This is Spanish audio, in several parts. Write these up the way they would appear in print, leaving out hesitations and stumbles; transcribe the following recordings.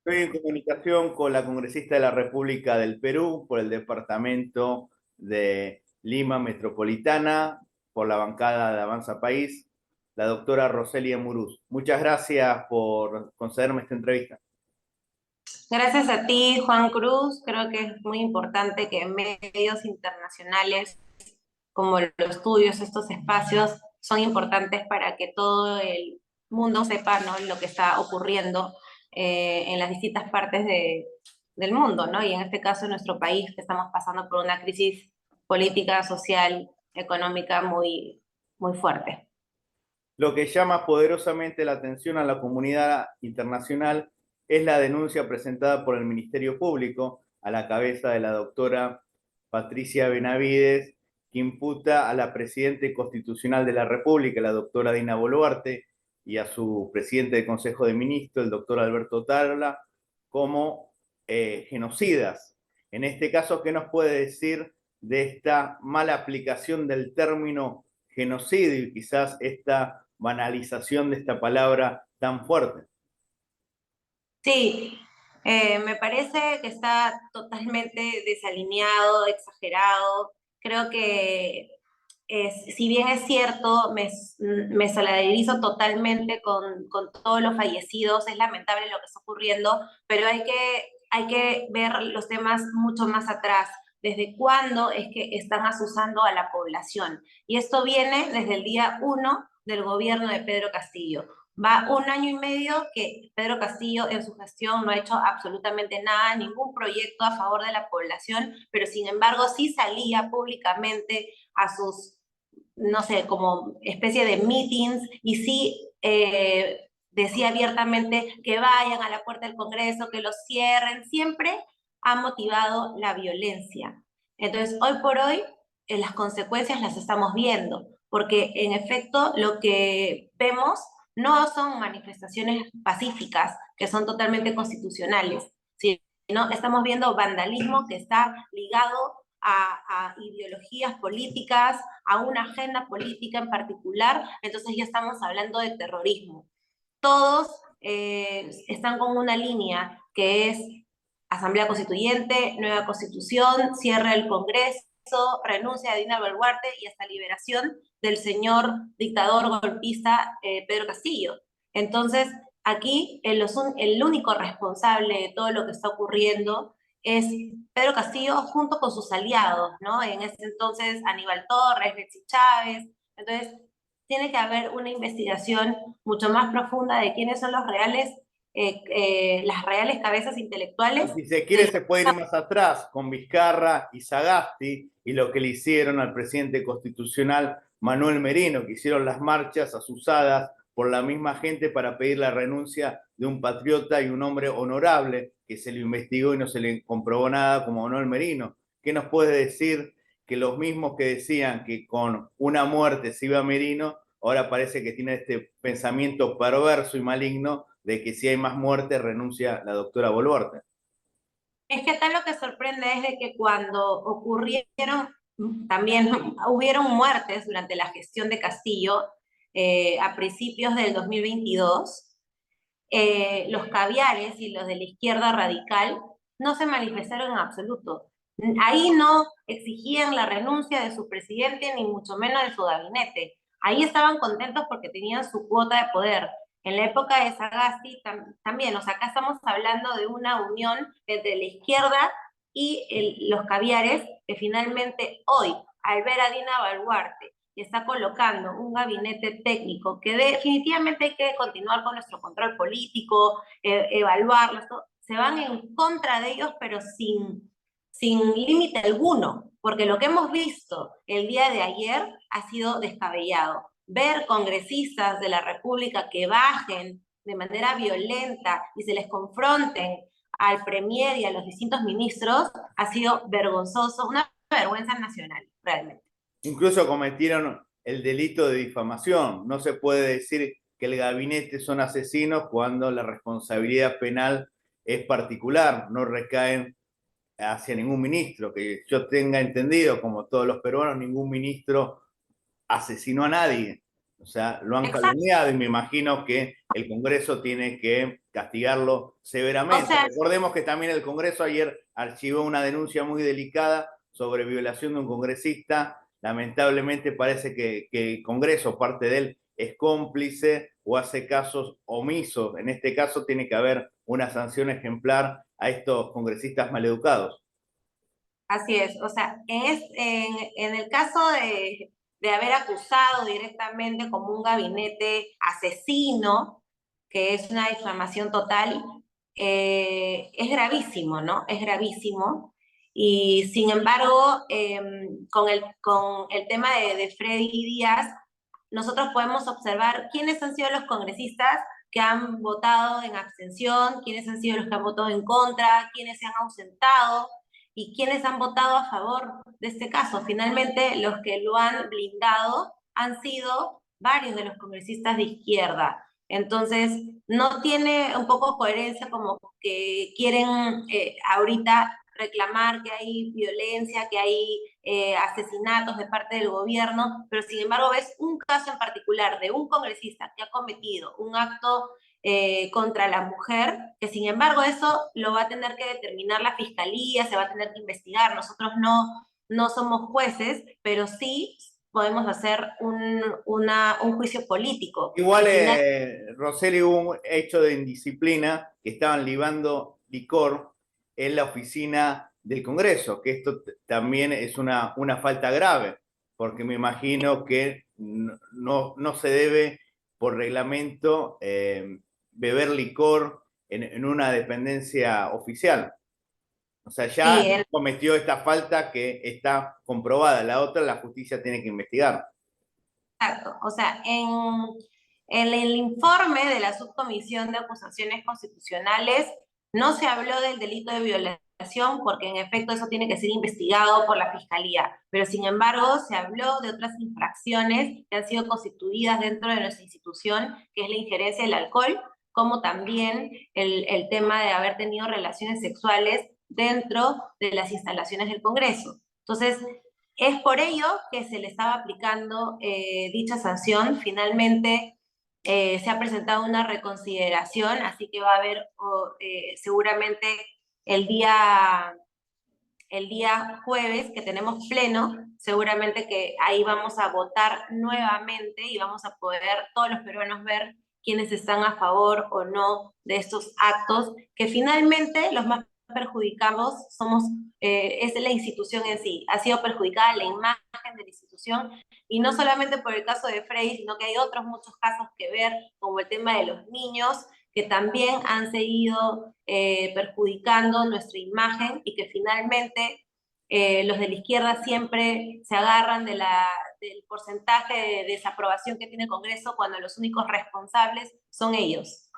Estoy en comunicación con la congresista de la República del Perú por el departamento de Lima Metropolitana, por la bancada de Avanza País, la doctora Roselia Muruz. Muchas gracias por concederme esta entrevista. Gracias a ti, Juan Cruz. Creo que es muy importante que medios internacionales como los tuyos, estos espacios, son importantes para que todo el mundo sepa, ¿no?, lo que está ocurriendo en las distintas partes del mundo, ¿no? Y en este caso en nuestro país, que estamos pasando por una crisis política, social, económica muy fuerte. Lo que llama poderosamente la atención a la comunidad internacional es la denuncia presentada por el Ministerio Público a la cabeza de la doctora Patricia Benavides, que imputa a la presidenta constitucional de la República, la doctora Dina Boluarte, y a su presidente del Consejo de Ministros, el doctor Alberto Tarla, como genocidas. En este caso, ¿qué nos puede decir de esta mala aplicación del término genocidio y quizás esta banalización de esta palabra tan fuerte? Sí, me parece que está totalmente desalineado, exagerado. Creo que si bien es cierto, me solidarizo totalmente con todos los fallecidos, es lamentable lo que está ocurriendo, pero hay que ver los temas mucho más atrás. ¿Desde cuándo es que están asusando a la población? Y esto viene desde el día 1 del gobierno de Pedro Castillo. Va un año y medio que Pedro Castillo en su gestión no ha hecho absolutamente nada, ningún proyecto a favor de la población, pero sin embargo sí salía públicamente a sus, no sé, como especie de meetings y sí decía abiertamente que vayan a la puerta del Congreso, que los cierren, siempre ha motivado la violencia. Entonces, hoy por hoy, las consecuencias las estamos viendo, porque en efecto lo que vemos no son manifestaciones pacíficas, que son totalmente constitucionales, sino estamos viendo vandalismo que está ligado a ideologías políticas, a una agenda política en particular, entonces ya estamos hablando de terrorismo. Todos están con una línea que es Asamblea Constituyente, nueva Constitución, cierre del Congreso, renuncia de Dina Boluarte y hasta liberación del señor dictador golpista Pedro Castillo. Entonces, aquí el único responsable de todo lo que está ocurriendo es Pedro Castillo junto con sus aliados, ¿no? En ese entonces Aníbal Torres, Betsy Chávez. Entonces, tiene que haber una investigación mucho más profunda de quiénes son las reales cabezas Y intelectuales si se quiere, de se puede ir más atrás con Vizcarra y Sagasti y lo que le hicieron al presidente constitucional Manuel Merino, que hicieron las marchas asusadas por la misma gente para pedir la renuncia de un patriota y un hombre honorable que se le investigó y no se le comprobó nada como Manuel Merino. ¿Qué nos puede decir que los mismos que decían que con una muerte se iba Merino, ahora parece que tiene este pensamiento perverso y maligno de que si hay más muertes renuncia la doctora Boluarte? Es que tal lo que sorprende es de que cuando ocurrieron, también hubieron muertes durante la gestión de Castillo a principios del 2022, los caviares y los de la izquierda radical no se manifestaron en absoluto. Ahí no exigían la renuncia de su presidente ni mucho menos de su gabinete. Ahí estaban contentos porque tenían su cuota de poder. En la época de Sagasti también, o sea, acá estamos hablando de una unión entre la izquierda y los caviares, que finalmente hoy, al ver a Dina Boluarte, que está colocando un gabinete técnico que definitivamente hay que continuar con nuestro control político, evaluarlo, se van en contra de ellos, pero sin límite alguno, porque lo que hemos visto el día de ayer ha sido descabellado. Ver congresistas de la República que bajen de manera violenta y se les confronten al premier y a los distintos ministros ha sido vergonzoso, una vergüenza nacional, realmente. Incluso cometieron el delito de difamación. No se puede decir que el gabinete son asesinos cuando la responsabilidad penal es particular, no recaen hacia ningún ministro. Que yo tenga entendido, como todos los peruanos, ningún ministro asesinó a nadie. O sea, lo han Exacto. calumniado y me imagino que el Congreso tiene que castigarlo O severamente. sea, Recordemos que también el Congreso ayer archivó una denuncia muy delicada sobre violación de un congresista. Lamentablemente parece que el Congreso, parte de él, es cómplice o hace casos omisos. En este caso tiene que haber una sanción ejemplar a estos congresistas maleducados. así es, o sea, en el caso de haber acusado directamente como un gabinete asesino, que es una difamación total, es gravísimo, ¿no? Es gravísimo. Y sin embargo, con el tema de Freddy Díaz, nosotros podemos observar quiénes han sido los congresistas que han votado en abstención, quiénes han sido los que han votado en contra, quiénes se han ausentado y quiénes han votado a favor de este caso. Finalmente, los que lo han blindado han sido varios de los congresistas de izquierda. Entonces, no tiene un poco coherencia como que quieren ahorita reclamar que hay violencia, que hay asesinatos de parte del gobierno, pero sin embargo ves un caso en particular de un congresista que ha cometido un acto contra la mujer, que sin embargo eso lo va a tener que determinar la fiscalía, se va a tener que investigar. Nosotros no somos jueces, pero sí podemos hacer un juicio político. Igual, Y final, Roseli, hubo un hecho de indisciplina que estaban libando licor en la oficina del Congreso, que esto también es una falta grave, porque me imagino que no se debe, por reglamento, beber licor en una dependencia oficial. O sea, ya sí, cometió esta falta que está comprobada. La otra, la justicia tiene que investigar. exacto. O sea, en el informe de la Subcomisión de Acusaciones Constitucionales no se habló del delito de violación porque en efecto eso tiene que ser investigado por la Fiscalía, pero sin embargo se habló de otras infracciones que han sido constituidas dentro de nuestra institución, que es la injerencia del alcohol, como también el tema de haber tenido relaciones sexuales dentro de las instalaciones del Congreso. Entonces, es por ello que se le estaba aplicando dicha sanción. Finalmente se ha presentado una reconsideración, así que va a haber seguramente el día, el día jueves que tenemos pleno, seguramente que ahí vamos a votar nuevamente y vamos a poder todos los peruanos ver quiénes están a favor o no de estos actos, que finalmente los más perjudicados somos, es la institución en sí. Ha sido perjudicada la imagen de la institución y no solamente por el caso de Frey, sino que hay otros muchos casos que ver, como el tema de los niños, que también han seguido perjudicando nuestra imagen y que finalmente los de la izquierda siempre se agarran del porcentaje de desaprobación que tiene el Congreso cuando los únicos responsables son ellos.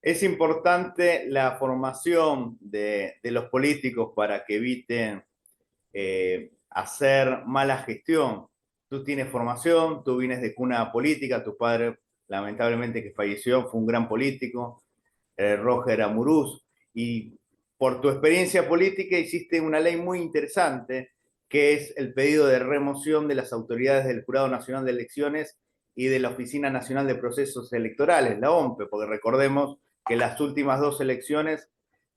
Es importante la formación de los políticos para que eviten hacer mala gestión. Tú tienes formación, tú vienes de cuna política, tu padre lamentablemente que falleció fue un gran político, Roger Amurús, y por tu experiencia política hiciste una ley muy interesante que es el pedido de remoción de las autoridades del Jurado Nacional de Elecciones y de la Oficina Nacional de Procesos Electorales, la OMPE, porque recordemos que en las últimas dos elecciones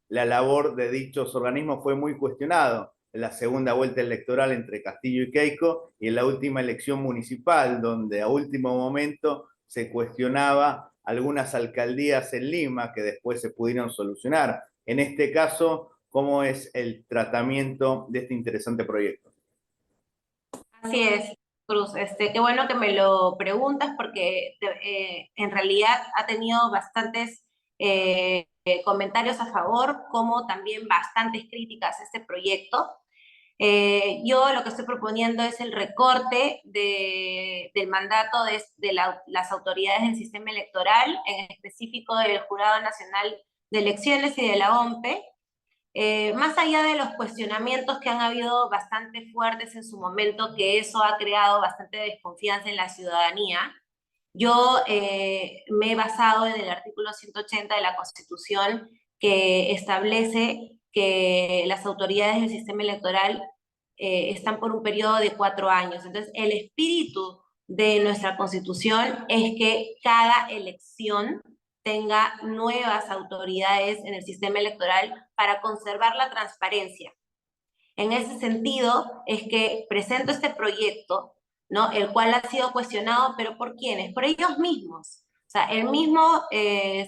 la labor de dichos organismos fue muy cuestionado en la segunda vuelta electoral entre Castillo y Keiko y en la última elección municipal, donde a último momento se cuestionaba algunas alcaldías en Lima que después se pudieron solucionar. En este caso, ¿cómo es el tratamiento de este interesante proyecto? Así es, Cruz. Qué bueno que me lo preguntas porque en realidad ha tenido bastantes comentarios a favor, como también bastantes críticas a este proyecto. Yo lo que estoy proponiendo es el recorte del mandato las autoridades del sistema electoral, en específico del Jurado Nacional de Elecciones y de la OMPE, más allá de los cuestionamientos que han habido bastante fuertes en su momento, que eso ha creado bastante desconfianza en la ciudadanía. Yo me he basado en el artículo 180 de la Constitución, que establece que las autoridades del sistema electoral están por un periodo de 4 años. Entonces, el espíritu de nuestra Constitución es que cada elección tenga nuevas autoridades en el sistema electoral para conservar la transparencia. En ese sentido, es que presento este proyecto, ¿no? El cual ha sido cuestionado, pero ¿por quiénes? Por ellos mismos. O sea, el mismo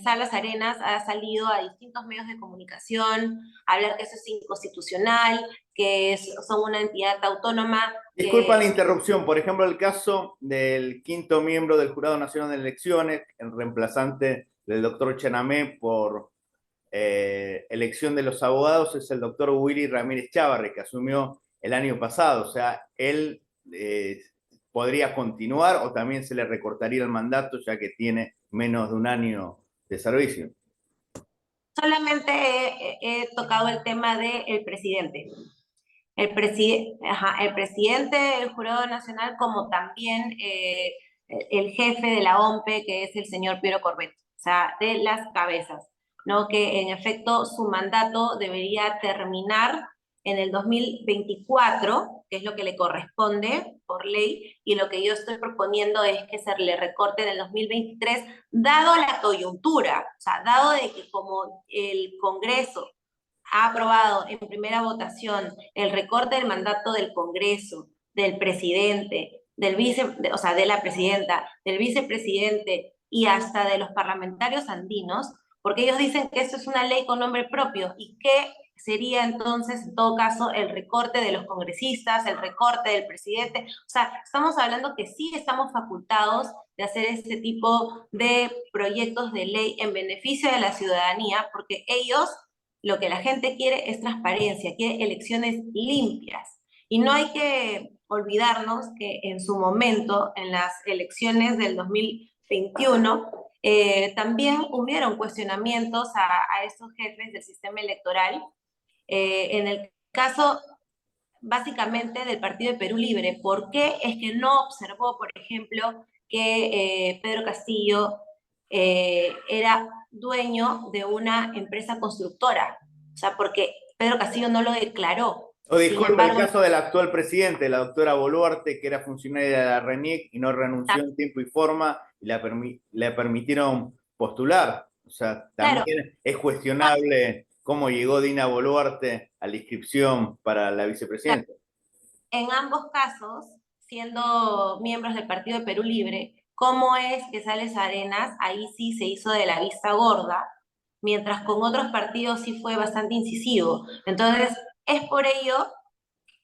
Salas Arenas ha salido a distintos medios de comunicación a hablar que eso es inconstitucional, son una entidad autónoma. Disculpa la interrupción. Por ejemplo, el caso del quinto miembro del Jurado Nacional de Elecciones, el reemplazante del doctor Chanamé por elección de los abogados, es el doctor Willy Ramírez Chávarri, que asumió el año pasado. O sea, él podría continuar o también se le recortaría el mandato, ya que tiene menos de un año de servicio. Solamente he tocado el tema del presidente. El presidente del Jurado Nacional, como también el jefe de la OMPE, que es el señor Piero Corbett, o sea, de las cabezas, ¿no? Que en efecto su mandato debería terminar en el 2024, que es lo que le corresponde por ley, y lo que yo estoy proponiendo es que se le recorte en el 2023, dado la coyuntura, o sea, dado de que como el Congreso ha aprobado en primera votación el recorte del mandato del Congreso, del presidente, o sea, de la presidenta, del vicepresidente y hasta de los parlamentarios andinos, porque ellos dicen que esto es una ley con nombre propio y que sería entonces, en todo caso, el recorte de los congresistas, el recorte del presidente. O sea, estamos hablando que sí estamos facultados de hacer este tipo de proyectos de ley en beneficio de la ciudadanía, porque ellos lo que la gente quiere es transparencia, quiere elecciones limpias. Y no hay que olvidarnos que en su momento, en las elecciones del 2021, también hubieron cuestionamientos a estos jefes del sistema electoral. En el caso, básicamente, del Partido de Perú Libre, ¿por qué es que no observó, por ejemplo, que Pedro Castillo era dueño de una empresa constructora? O sea, porque Pedro Castillo no lo declaró. O Sin disculpe, el embargo, caso del actual presidente, la doctora Boluarte, que era funcionaria de la RENIEC y no renunció en tiempo y forma, y le permitieron postular. O sea, claro, también es cuestionable cómo llegó Dina Boluarte a la inscripción para la vicepresidencia. en ambos casos, siendo miembros del Partido de Perú Libre, ¿cómo es que Sales Arenas ahí sí se hizo de la vista gorda, mientras con otros partidos sí fue bastante incisivo? Entonces, es por ello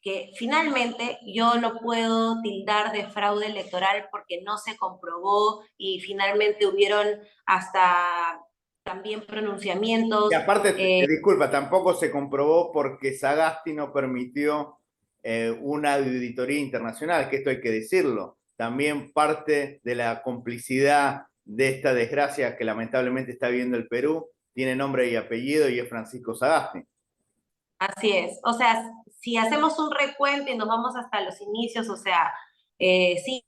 que finalmente yo no puedo tildar de fraude electoral porque no se comprobó y finalmente hubieron hasta también Y pronunciamientos. aparte, disculpa, tampoco se comprobó porque Sagasti no permitió una auditoría internacional, que esto hay que decirlo. También parte de la complicidad de esta desgracia que lamentablemente está viviendo el Perú tiene nombre y apellido y es Francisco Sagasti. Así es. O sea, si hacemos un recuento y nos vamos hasta los inicios, o sea, sí,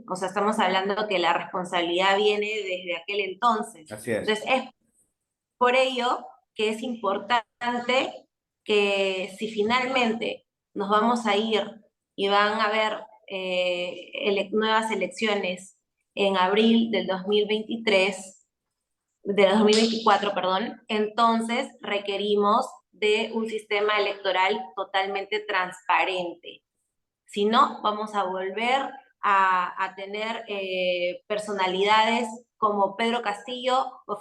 o sea, estamos hablando que la responsabilidad viene desde aquel entonces. Así es. Entonces, es por ello que es importante que si finalmente nos vamos a ir y van a haber nuevas elecciones en abril del 2023, de 2024, perdón, entonces requerimos de un sistema electoral totalmente transparente. Si no, vamos a volver a tener personalidades como Pedro Castillo o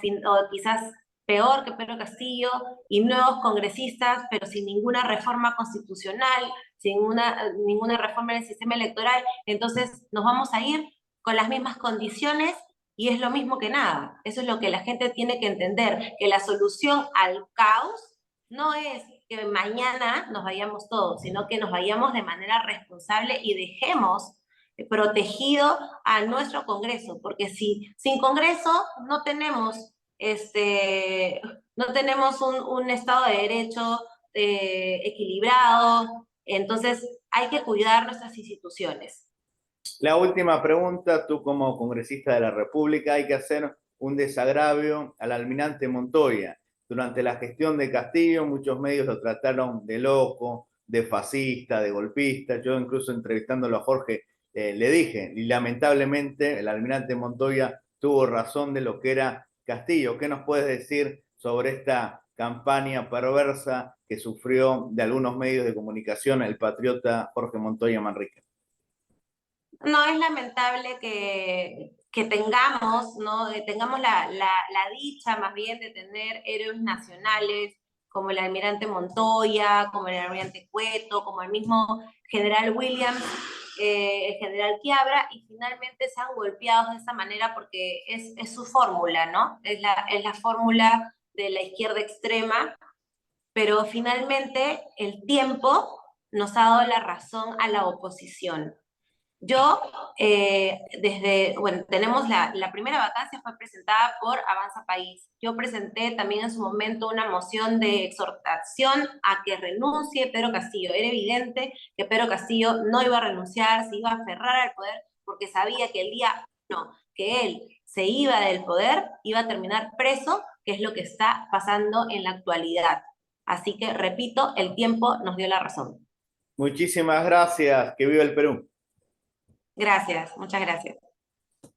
quizás peor que Pedro Castillo y nuevos congresistas, pero sin ninguna reforma constitucional, sin ninguna reforma del sistema electoral. Entonces nos vamos a ir con las mismas condiciones y es lo mismo que nada. Eso es lo que la gente tiene que entender, que la solución al caos no es que mañana nos vayamos todos, sino que nos vayamos de manera responsable y dejemos protegido a nuestro Congreso, porque si sin Congreso no tenemos no tenemos un Estado de Derecho equilibrado, entonces hay que cuidar nuestras instituciones. La última pregunta, tú como congresista de la República, hay que hacer un desagravio al almirante Montoya. Durante la gestión de Castillo, muchos medios lo trataron de loco, de fascista, de golpista. Yo incluso entrevistándolo a Jorge le dije, y lamentablemente el almirante Montoya tuvo razón de lo que era Castillo. ¿Qué nos puedes decir sobre esta campaña perversa que sufrió de algunos medios de comunicación el patriota Jorge Montoya Manrique? No, es lamentable que tengamos, ¿no? Tengamos la dicha más bien de tener héroes nacionales como el almirante Montoya, como el almirante Cueto, como el mismo general Williams, el general Quiabra, y finalmente sean golpeados de esa manera porque es su fórmula, ¿no? Es la fórmula de la izquierda extrema, pero finalmente el tiempo nos ha dado la razón a la oposición. Yo, tenemos la primera vacancia fue presentada por Avanza País. Yo presenté también en su momento una moción de exhortación a que renuncie Pedro Castillo. Era evidente que Pedro Castillo no iba a renunciar, se iba a aferrar al poder, porque sabía que el día uno que él se iba del poder, iba a terminar preso, que es lo que está pasando en la actualidad. Así que, repito, el tiempo nos dio la razón. Muchísimas gracias. Que viva el Perú. Gracias, muchas gracias.